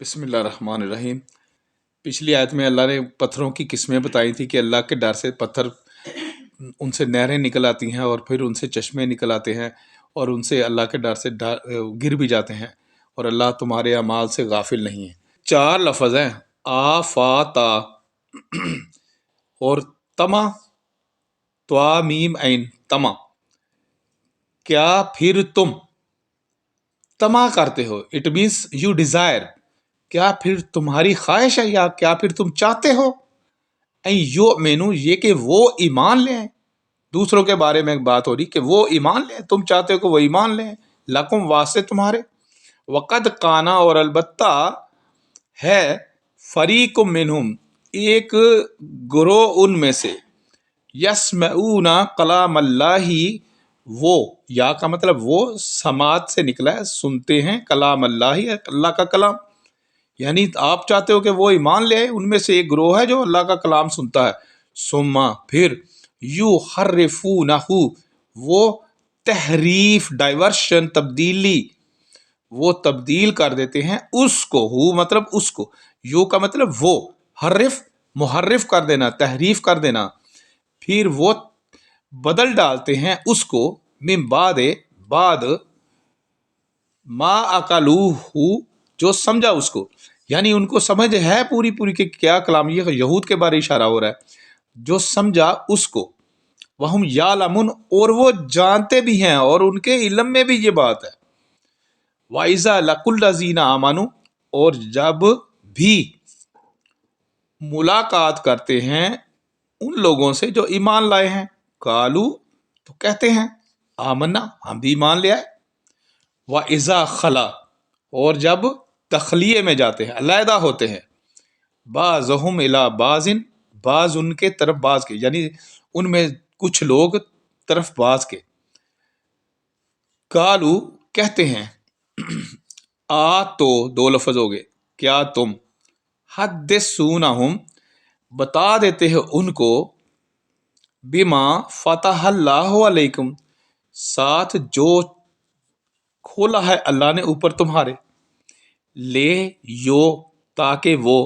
बिस्मिल्लाहिर्रहमानिर्रहीम। पिछली आयत में अल्लाह ने पत्थरों की किस्में बताई थी कि अल्लाह के डर से पत्थर उनसे नहरें निकल आती हैं और फिर उनसे चश्मे निकल आते हैं और उनसे अल्लाह के डर से गिर भी जाते हैं और अल्लाह तुम्हारे अमाल से गाफिल नहीं है। चार लफ्ज़ हैं, आ फा ता और तमा, त्वा मीम ऐन, तमा। क्या फिर तुम तमा करते हो, इट मीन्स यू डिज़ायर। क्या फिर तुम्हारी ख्वाहिश है या क्या फिर तुम चाहते हो यो मेनू, ये कि वो ईमान लें। दूसरों के बारे में बात हो रही कि वो ईमान लें, तुम चाहते हो कि वो ईमान लें। लकुम, वास्ते तुम्हारे। वक़द काना, और अलबत्ता है, फरीकुम मिनहुम, एक ग्रोह उनमें से, यस्मऊना कलामल्लाही, वो या का मतलब वो समात से निकला है, सुनते हैं, कलाम अल्लाही, अल्लाह का कलाम। यानी आप चाहते हो कि वो ईमान ले आए, उनमें से एक ग्रोह है जो अल्लाह का कलाम सुनता है। सुम्मा, फिर, यू हर्रिफूनहु, वो तहरीफ, डाइवर्शन, तब्दीली, वो तब्दील कर देते हैं उसको। हु मतलब उसको, यू का मतलब वो, हर्रिफ मुहर्रिफ कर देना, तहरीफ कर देना। फिर वो बदल डालते हैं उसको, मिन बाद मा अकलूहु, जो समझा उसको। यानी उनको समझ है पूरी पूरी कि क्या कलाम, ये यहूद के बारे इशारा हो रहा है, जो समझा उसको। वहम यालमुन, और वो जानते भी हैं और उनके इल्म में भी ये बात है। वाइजा लकुल लजीना आमानु, और जब भी मुलाकात करते हैं उन लोगों से जो ईमान लाए हैं, कालू, तो कहते हैं, आमन्ना, हम भी ईमान ले आए। व इज़ा खला, और जब तखलिए में जाते हैं, अलहदा होते हैं, बाज़हुम इला बाज़िन, बाज उनके तरफ बाज के, यानी उनमें कुछ लोग तरफ बाज के, कालू, कहते हैं, आ, तो दो लफ्ज हो गए, क्या तुम, हद्दिसूनहुम, बता देते हैं उनको, बिमा फतहल्लाहु अलैकुम, साथ जो खोला है अल्लाह ने ऊपर तुम्हारे, ले यो, ताकि वो,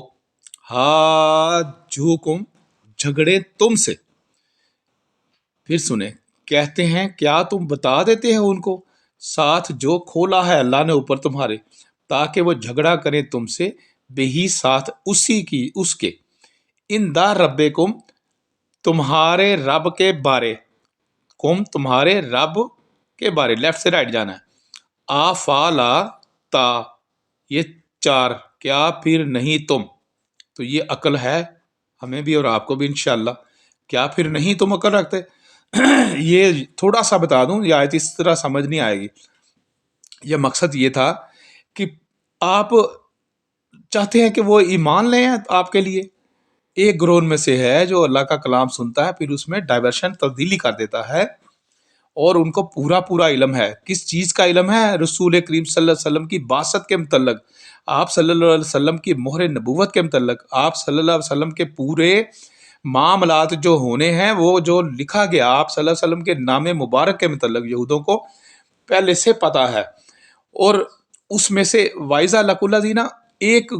हाजुकुम, झगड़े तुमसे। फिर सुने, कहते हैं, क्या तुम बता देते हैं उनको, साथ जो खोला है अल्लाह ने ऊपर तुम्हारे, ताकि वो झगड़ा करें तुमसे, बेही, साथ उसी की, उसके, इन दा रब्बे कुम, तुम्हारे रब के बारे, कुम, तुम्हारे रब के बारे, लेफ्ट से राइट जाना है। आ फाला ता, ये चार, क्या फिर नहीं तुम, तो ये अकल है हमें भी और आपको भी इंशाल्लाह। क्या फिर नहीं तुम अकल रखते? ये थोड़ा सा बता दूं, ये आयत इस तरह समझ नहीं आएगी। ये मकसद ये था कि आप चाहते हैं कि वो ईमान लें आपके लिए। एक ग्रोह में से है जो अल्लाह का कलाम सुनता है, फिर उसमें डाइवर्शन, तब्दीली कर देता है, और उनको पूरा पूरा इल्म है। किस चीज़ का इल्म है? रसूल करीम सल्लल्लाहु अलैहि वसल्लम की बासत के मुतल्लक, आप सल्लल्लाहु अलैहि वसल्लम की मोहर नबूवत के मुतल्लक, आप सल्लल्लाहु अलैहि वसल्लम के पूरे मामलात जो होने हैं, वो जो लिखा गया आप सल्लल्लाहु अलैहि वसल्लम के नाम मुबारक के मुतल्लक यहूदों को पहले से पता है। और उसमें से वाइजा लकुल्लाजीना, एक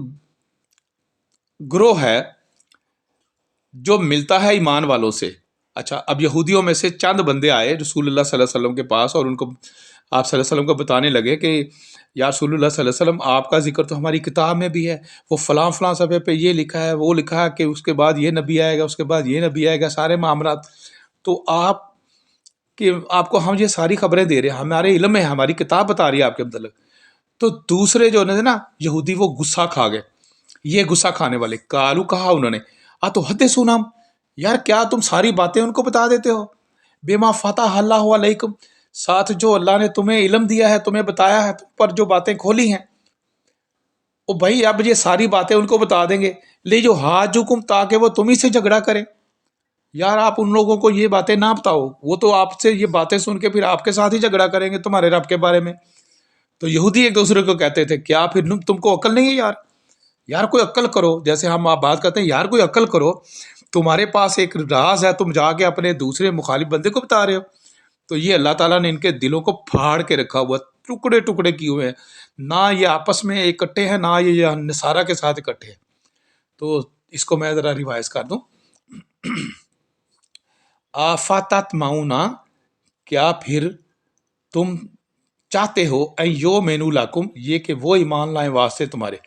ग्रोह है जो मिलता है ईमान वालों से। अच्छा, अब यहूदियों में से चंद बंदे आए रसूलुल्लाह सल्लल्लाहु अलैहि वसल्लम के पास और उनको, आप सल्लल्लाहु अलैहि वसल्लम को बताने लगे कि या रसूलुल्लाह सल्लल्लाहु अलैहि वसल्लम, आपका जिक्र तो हमारी किताब में भी है, वो फ़लाँ फ़लाँ सफ़े पे ये लिखा है, वो लिखा है कि उसके बाद ये नबी आएगा, उसके बाद ये नबी आएगा, सारे मामलात। तो आप कि आपको हम ये सारी खबरें दे रहे हैं, हमारे इल्म में, हमारी किताब बता रही है आपके मतलब। तो दूसरे जो है ना यहूदी, वो गुस्सा खा गए। ये गुस्सा खाने वाले, कालू, कहा उन्होंने, आ तो हद सुनाम, यार क्या तुम सारी बातें उनको बता देते हो, बेमा फतह अल्लाहु अलैकुम, साथ जो अल्लाह ने तुम्हें इल्म दिया है, तुम्हें बताया है, तुम पर जो बातें खोली हैं, ओ भाई अब ये सारी बातें उनको बता देंगे, ले जो हाजुकुम, ताकि वो तुम ही से झगड़ा करें। यार आप उन लोगों को ये बातें ना बताओ, वो तो आपसे ये बातें सुन के फिर आपके साथ ही झगड़ा करेंगे तुम्हारे रब के बारे में। तो यहूदी एक दूसरे को कहते थे, क्या फिर तुमको अक्ल नहीं है यार, यार कोई अक्ल करो। जैसे हम आप बात करते हैं, यार कोई अक्ल करो, तुम्हारे पास एक राज है, तुम जाके अपने दूसरे मुखालिफ बंदे को बता रहे हो। तो ये अल्लाह ताला ने इनके दिलों को फाड़ के रखा हुआ, टुकड़े टुकड़े किए हुए हैं, ना ये आपस में इकट्ठे हैं, ना ये नसारा के साथ इकट्ठे हैं। तो इसको मैं ज़रा रिवाइज कर दूं। आफातत माऊना, क्या फिर तुम चाहते हो, यो मेनू लाकुम, ये कि वो ईमान लाए वास्ते तुम्हारे,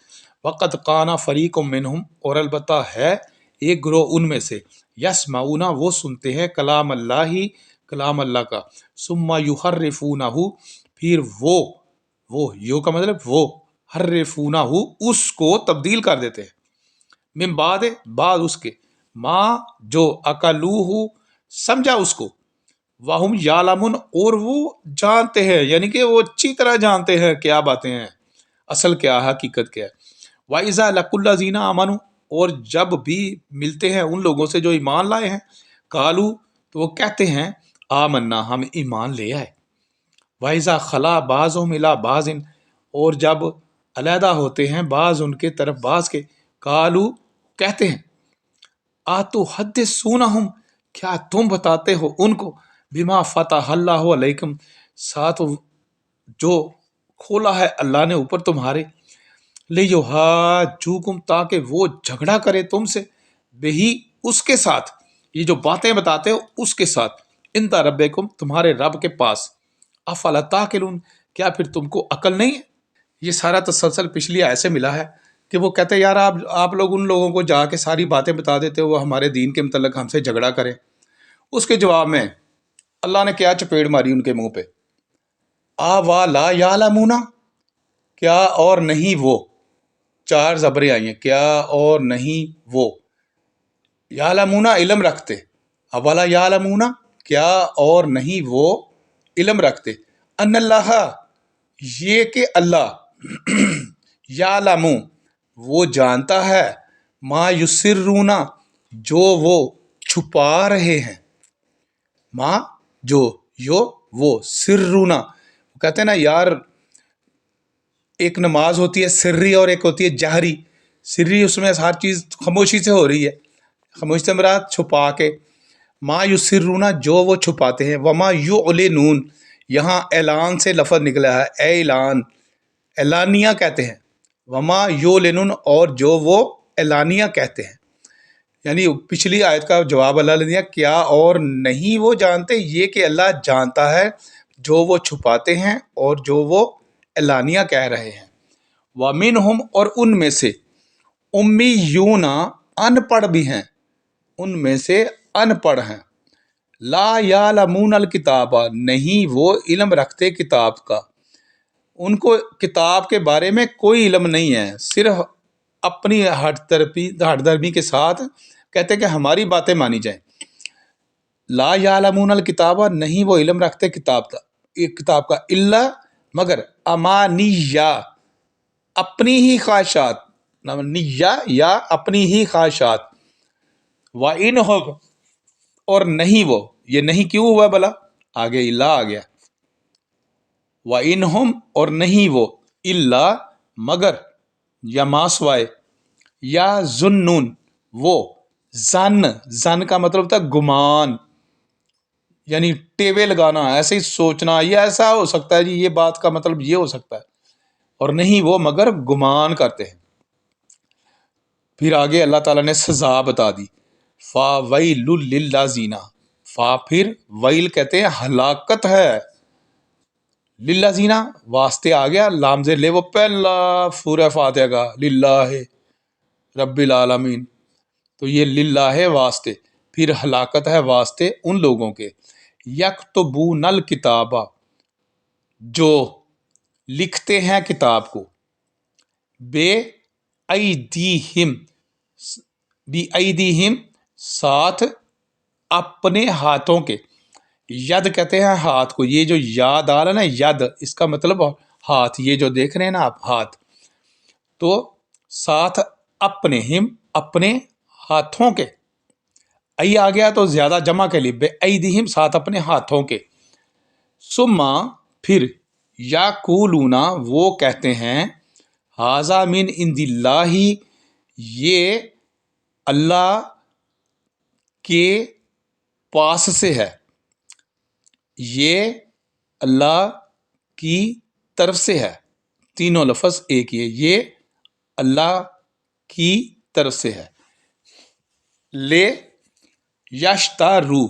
वक़द काना फरीकुम मिनहुम, और अलबत्ता है एक ग्रोह उनमें से, यसमाऊना, वो सुनते हैं, कलाम अल्लाह ही, कलाम अल्लाह का, सुम्मा युहर्रिफूनहु, फिर वो यो का मतलब वो, हर्रिफूनहु, उसको तब्दील कर देते हैं, मिन बाद उसके, माँ जो अकलूहु, समझा उसको, वाहुम यालमुन, और वो जानते हैं, यानी कि वो अच्छी तरह जानते हैं क्या बातें हैं, असल क्या है, हकीकत क्या है। वाइजा लकुल्लाजीना अमनु, और जब भी मिलते हैं उन लोगों से जो ईमान लाए हैं, कालू, तो वो कहते हैं, आमन्ना, हम ईमान ले आए। वाइजा खला बाज़ो मिला बाजिन, और जब अलहदा होते हैं बाज उनके तरफ बाज के, कालू, कहते हैं, आतु हद सुनहुम, क्या तुम बताते हो उनको, बिमा फतह अल्लाहु अलैकुम, साथ जो खोला है अल्लाह ने ऊपर तुम्हारे, ले जो हाजूकुम, ताकि वो झगड़ा करे तुमसे, बेही, उसके साथ, ये जो बातें बताते हो उसके साथ, इंदा रब्बेकुम, तुम्हारे रब के पास, अफला ताकिलून, क्या फिर तुमको अकल नहीं है। ये सारा तसलसल पिछली आयत से मिला है कि वो कहते हैं, यार आप लोग उन लोगों को जाके सारी बातें बता देते हो, वो हमारे दीन के मतलब हमसे झगड़ा करें। उसके जवाब में अल्लाह ने क्या चपेड़ मारी उनके मुंह पे, आ वा ला यालमूना, क्या और नहीं वो, चार जबरें आई हैं, क्या और नहीं वो, यालमूना, इल्म रखते, अवाला यालमूना, क्या और नहीं वो इल्म रखते, अन्नल्लाह, ये कि अल्लाह, यालमू, वो जानता है, मा युसिर्रूना, जो वो छुपा रहे हैं, माँ जो, यो वो, सिर्रूना, कहते हैं ना यार, एक नमाज होती है सिर्री और एक होती है जहरी। सिर्री उसमें हर चीज़ खामोशी से हो रही है, खामोशी से मेरा छुपा के, माँ युसिर्रूना, जो वो छुपाते हैं, वमा युअलिनून, यहाँ ऐलान से लफ्ज़ निकला है, ऐलान, एलानिया कहते हैं, वमा युअलिनून, और जो वो एलानिया कहते हैं, यानी पिछली आयत का जवाब अल्लाह ने दिया, क्या और नहीं वो जानते, ये कि अल्लाह जानता है जो वो छुपाते हैं और जो वो एलानिया कह रहे हैं। वमिनहुम, और उनमें से, उम्मीयूना, अनपढ़ भी हैं, उनमें से अनपढ़ हैं, ला यालमून अल किताबा, नहीं वो इल्म रखते किताब का, उनको किताब के बारे में कोई इल्म नहीं है, सिर्फ अपनी हटदर्मी के साथ कहते कि हमारी बातें मानी जाएं। ला यालमून अल किताबा, नहीं वो इल्म रखते किताब का, इल्ला, मगर, अमानिया, अपनी ही ख्वाहिशात, निया, या अपनी ही ख्वाहिशात, व इन हो, और नहीं वो, ये नहीं क्यों हुआ भला, आगे इल्ला आ गया, व इन हम, और नहीं वो, इल्ला, मगर, या मासवाए, या जुन्नून, वो, जन का मतलब होता है गुमान, यानी टेवे लगाना, ऐसे ही सोचना, ये ऐसा हो सकता है जी, ये बात का मतलब ये हो सकता है, और नहीं वो मगर गुमान करते हैं। फिर आगे अल्लाह ताला ने सजा बता दी, फा वैलुल लिल्लाजीना, फा फिर वैल कहते हैं हलाकत है, लिल्लाजीना वास्ते आ गया लामजे ले, वो पहला सूरह फातिहा का लिल्लाह रब्बिल आलमीन, तो ये लिल्लाह वास्ते, फिर हलाकत है वास्ते उन लोगों के, यक्तबूनल किताबा, जो लिखते हैं किताब को, बे ऐदीहिम, बी ऐदीहिम, साथ अपने हाथों के, यद कहते हैं हाथ को, ये जो याद आ रहा है ना, यद, इसका मतलब हाथ, ये जो देख रहे हैं ना आप हाथ, तो साथ अपने, हिम, अपने हाथों के, आई आ गया तो ज्यादा जमा के लिए, बेअदीहिम, साथ अपने हाथों के, सुम्मा, फिर, याकूलूना, वो कहते हैं, हाजा मिन इंदिल्लाही, ये अल्लाह के पास से है, ये अल्लाह की طرف سے ہے. تینوں لفظ ایک یہ اللہ کی طرف سے ہے. لے یشترو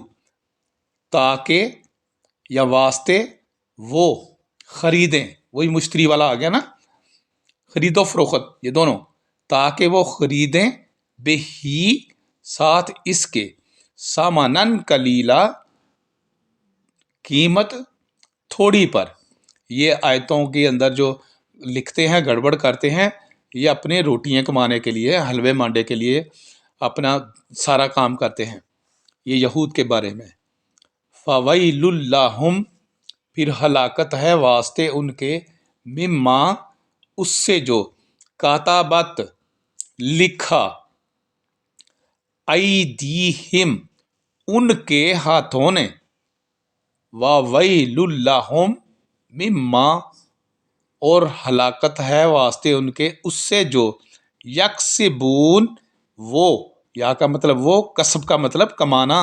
تاکہ یا واسطے وہ خریدیں، وہی مشتری والا آ گیا نا، خرید و فروخت یہ دونوں، تاکہ وہ خریدیں بہی ساتھ اس کے، سامانن کلیلہ قیمت تھوڑی پر. یہ آیتوں کے اندر جو لکھتے ہیں گڑبڑ کرتے ہیں، یہ اپنے روٹیاں کمانے کے لیے، حلوے مانڈے کے لیے اپنا سارا کام کرتے ہیں. یہ یہود کے بارے میں. فویل لہم پھر ہلاکت ہے واسطے ان کے، مما اس سے جو، کاتبت لکھا، ایدیہم ان کے ہاتھوں نے، وویل لہم مما اور ہلاکت ہے واسطے ان کے اس سے جو، یکسبون وہ، یا کا مطلب وہ، کسب کا مطلب کمانا،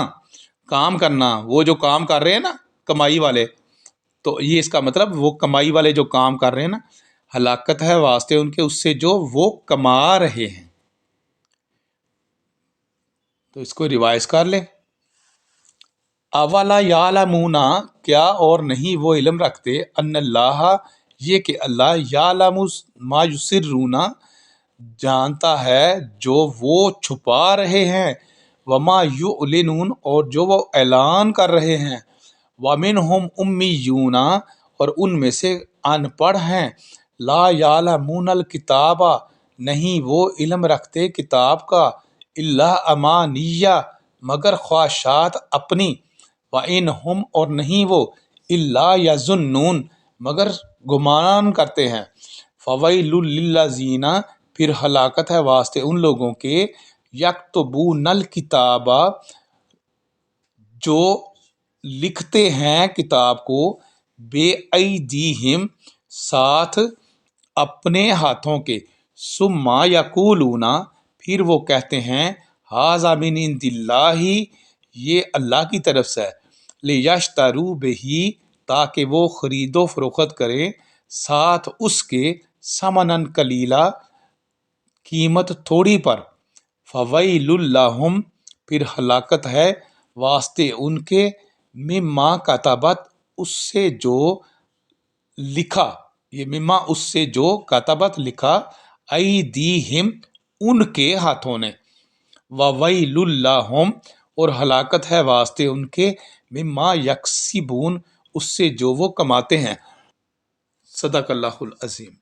کام کرنا، وہ جو کام کر رہے ہیں نا کمائی والے، تو یہ اس کا مطلب وہ کمائی والے جو کام کر رہے ہیں نا، ہلاکت ہے واسطے ان کے اس سے جو وہ کما رہے ہیں. تو اس کو ریوائز کر لیں. اولا یعلمون کیا اور نہیں وہ علم رکھتے، ان اللہ یہ کہ اللہ یعلم ما یسرون جانتا ہے جو وہ چھپا رہے ہیں، وما یعلنون اور جو وہ اعلان کر رہے ہیں، ومنہم امیون اور ان میں سے ان پڑھ ہیں، لا یعلمون الکتاب نہیں وہ علم رکھتے کتاب کا، الا امانیہ مگر خواہشات اپنی، وَإِنْهُمْ اور نہیں وہ، الا یظنون مگر گمان کرتے ہیں. فویل للذین پھر ہلاکت ہے واسطے ان لوگوں کے، یکتبون الکتاب جو لکھتے ہیں کتاب کو، بے ایدیہم ساتھ اپنے ہاتھوں کے، ثم یقولون پھر وہ کہتے ہیں، ھذا من عند اللہ یہ اللہ کی طرف سے ہے، لیشتروا بہ تاکہ وہ خرید و فروخت کریں ساتھ اس کے، ثمناً قلیلا قیمت تھوڑی پر. فویل لہم پھر ہلاکت ہے واسطے ان کے، مما کتبت اس سے جو لکھا، یہ مما اس سے جو، کتبت لکھا، ایدیہم ان کے ہاتھوں نے، وویل لہم اور ہلاکت ہے واسطے ان کے، مما یکسبون اس سے جو وہ کماتے ہیں. صدق اللہ العظیم.